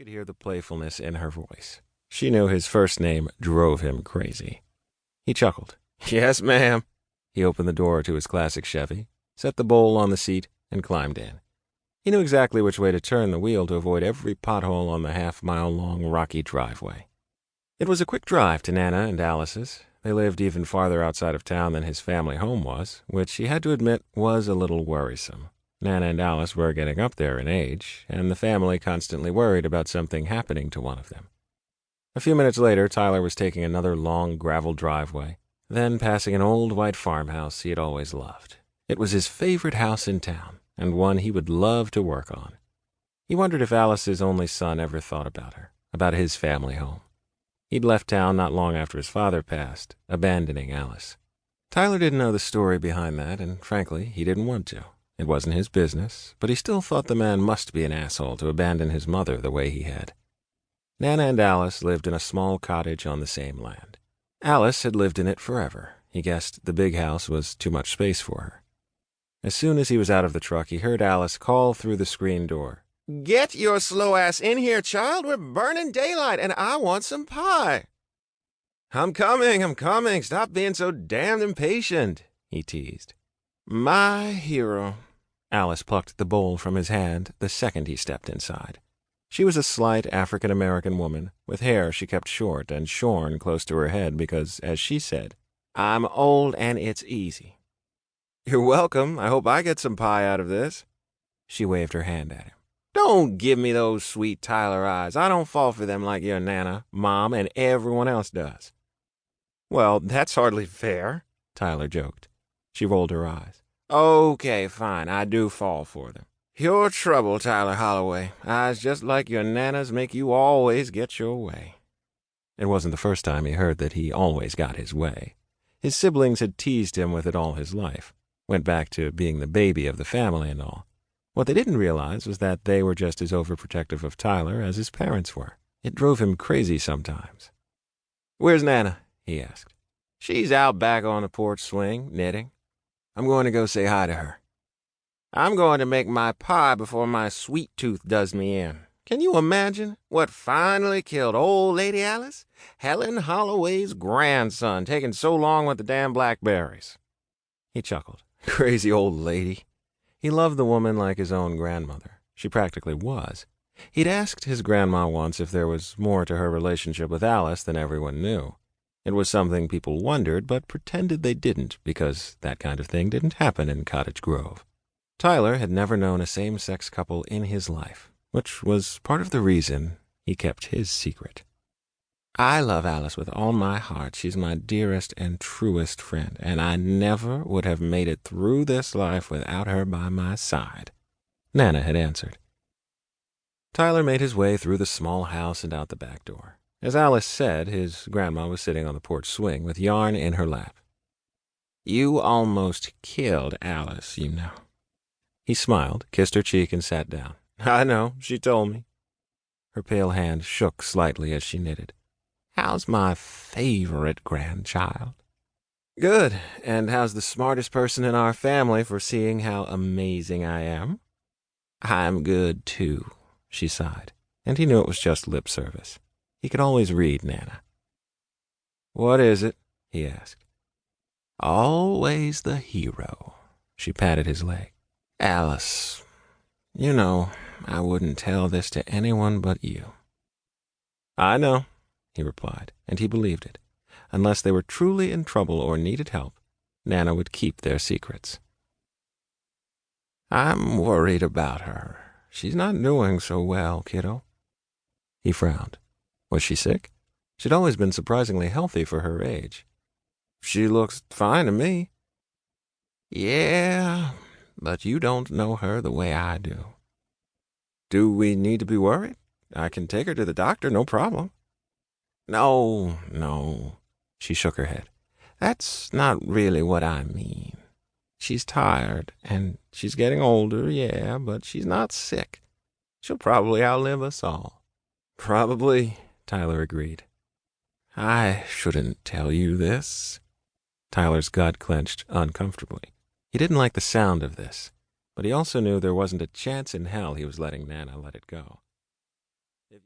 could hear the playfulness in her voice. She knew his first name drove him crazy. He chuckled. "Yes, ma'am." He opened the door to his classic Chevy, set the bowl on the seat, and climbed in. He knew exactly which way to turn the wheel to avoid every pothole on the half-mile-long rocky driveway. It was a quick drive to Nana and Alice's. They lived even farther outside of town than his family home was, which he had to admit was a little worrisome. Nana and Alice were getting up there in age, and the family constantly worried about something happening to one of them. A few minutes later, Tyler was taking another long gravel driveway, then passing an old white farmhouse he had always loved. It was his favorite house in town, and one he would love to work on. He wondered if Alice's only son ever thought about her, about his family home. He'd left town not long after his father passed, abandoning Alice. Tyler didn't know the story behind that, and frankly, he didn't want to. It wasn't his business, but he still thought the man must be an asshole to abandon his mother the way he had. Nana and Alice lived in a small cottage on the same land. Alice had lived in it forever. He guessed the big house was too much space for her. As soon as he was out of the truck, he heard Alice call through the screen door. "Get your slow ass in here, child. We're burning daylight, and I want some pie." I'm coming. Stop being so damned impatient," he teased. "My hero." Alice plucked the bowl from his hand the second he stepped inside. She was a slight African-American woman, with hair she kept short and shorn close to her head because, as she said, "I'm old and it's easy." "You're welcome. I hope I get some pie out of this." She waved her hand at him. "Don't give me those sweet Tyler eyes. I don't fall for them like your Nana, Mom, and everyone else does." "Well, that's hardly fair," Tyler joked. She rolled her eyes. "Okay, fine. I do fall for them. You're trouble, Tyler Holloway. Eyes just like your Nana's make you always get your way." It wasn't the first time he heard that he always got his way. His siblings had teased him with it all his life. Went back to being the baby of the family and all. What they didn't realize was that they were just as overprotective of Tyler as his parents were. It drove him crazy sometimes. "Where's Nana?" he asked. "She's out back on the porch swing, knitting. I'm going to go say hi to her." "I'm going to make my pie before my sweet tooth does me in. Can you imagine what finally killed old Lady Alice? Helen Holloway's grandson taking so long with the damn blackberries." He chuckled. Crazy old lady. He loved the woman like his own grandmother. She practically was. He'd asked his grandma once if there was more to her relationship with Alice than everyone knew. It was something people wondered, but pretended they didn't, because that kind of thing didn't happen in Cottage Grove. Tyler had never known a same-sex couple in his life, which was part of the reason he kept his secret. "I love Alice with all my heart. She's my dearest and truest friend, and I never would have made it through this life without her by my side," Nana had answered. Tyler made his way through the small house and out the back door. As Alice said, his grandma was sitting on the porch swing with yarn in her lap. "You almost killed Alice, you know." He smiled, kissed her cheek, and sat down. "I know, she told me." Her pale hand shook slightly as she knitted. "How's my favorite grandchild?" "Good. And how's the smartest person in our family for seeing how amazing I am?" "I'm good, too," she sighed, and he knew it was just lip service. He could always read Nana. "What is it?" he asked. "Always the hero." She patted his leg. "Alice, you know, I wouldn't tell this to anyone but you." "I know," he replied, and he believed it. Unless they were truly in trouble or needed help, Nana would keep their secrets. "I'm worried about her. She's not doing so well, kiddo." He frowned. Was she sick? She'd always been surprisingly healthy for her age. "She looks fine to me." "Yeah, but you don't know her the way I do." "Do we need to be worried? I can take her to the doctor, no problem." No, she shook her head. "That's not really what I mean. She's tired, and she's getting older, yeah, but she's not sick. She'll probably outlive us all." "Probably," Tyler agreed. "I shouldn't tell you this." Tyler's gut clenched uncomfortably. He didn't like the sound of this, but he also knew there wasn't a chance in hell he was letting Nana let it go.